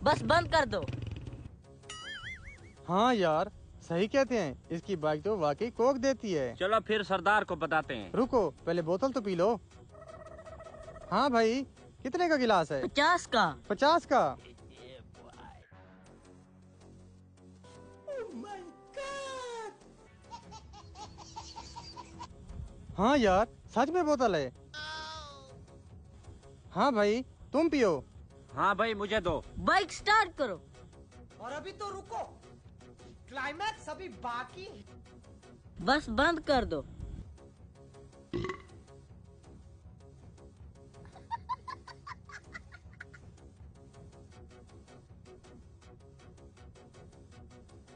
बस बंद कर दो। हाँ यार, सही कहते हैं, इसकी बाइक तो वाकई कोक देती है। चलो फिर सरदार को बताते हैं। रुको, पहले बोतल तो पी लो। हाँ भाई, कितने का गिलास है? 50 का। 50 का? हाँ यार, सच में बोतल है। हाँ भाई, तुम पियो। हाँ भाई, मुझे दो। बाइक स्टार्ट करो। और अभी तो रुको, क्लाइमैक्स अभी बाकी। बस बंद कर दो।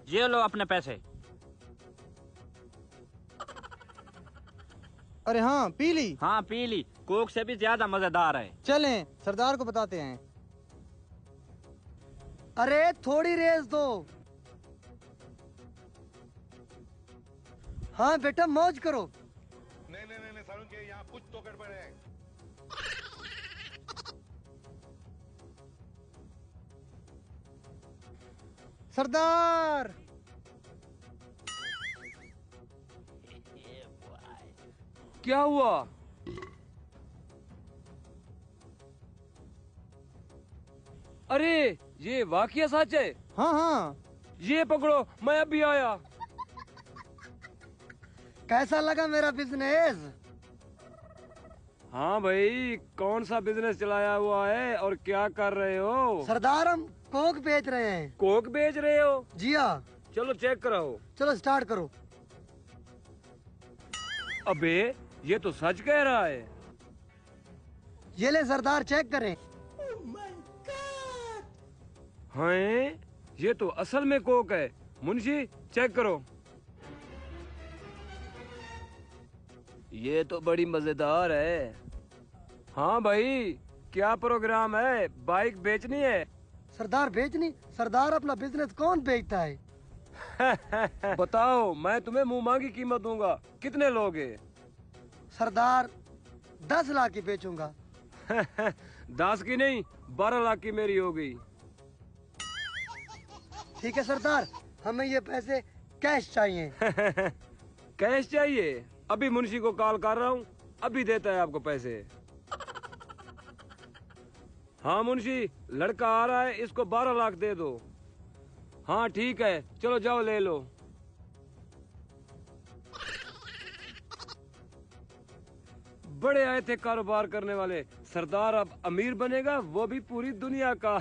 ये लो अपने पैसे। अरे हाँ, पी ली। हाँ पी ली, कोक से भी ज्यादा मजेदार है। चलें, सरदार को बताते हैं। अरे थोड़ी रेस दो। हाँ बेटा, मौज करो। नहीं सारुण के यहाँ कुछ तो गड़बड़ है। सरदार! क्या हुआ? अरे ये वाकया सच है। हाँ हाँ। ये पकड़ो, मैं अभी आया। कैसा लगा मेरा बिजनेस? हाँ भाई, कौन सा बिजनेस चलाया हुआ है और क्या कर रहे हो? सरदार, हम कोक बेच रहे हैं। कोक बेच रहे हो? जी हाँ। चलो चेक कराओ। चलो स्टार्ट करो। अबे ये तो सच कह रहा है। ये ले सरदार, चेक करें। हाँ, ये तो असल में कोक है। मुंशी चेक करो। ये तो बड़ी मजेदार है। हाँ भाई, क्या प्रोग्राम है? बाइक बेचनी है? सरदार बेचनी? सरदार, अपना बिजनेस कौन बेचता है? बताओ, मैं तुम्हें मुंह मांगी कीमत दूंगा। कितने लोगे? सरदार, 10 लाख की बेचूंगा। 10 की नहीं, 12 लाख की मेरी हो गई। ठीक है सरदार, हमें ये पैसे कैश चाहिए। कैश चाहिए? अभी मुंशी को कॉल कर रहा हूँ, अभी देता है आपको पैसे। हाँ मुंशी, लड़का आ रहा है, इसको 12 लाख दे दो। हाँ ठीक है, चलो जाओ ले लो। बड़े आए थे कारोबार करने वाले, सरदार अब अमीर बनेगा, वो भी पूरी दुनिया का।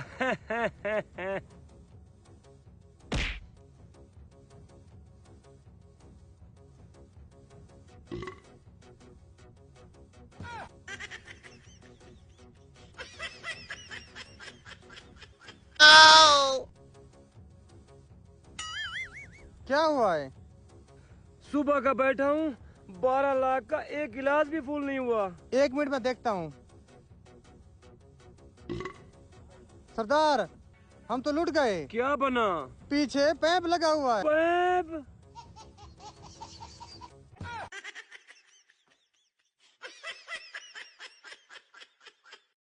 क्या हुआ है? सुबह का बैठा हूँ, 12 लाख का एक गिलास भी फुल नहीं हुआ। 1 मिनट में देखता हूँ। सरदार, हम तो लुट गए। क्या बना? पीछे पैप लगा हुआ है। पैप?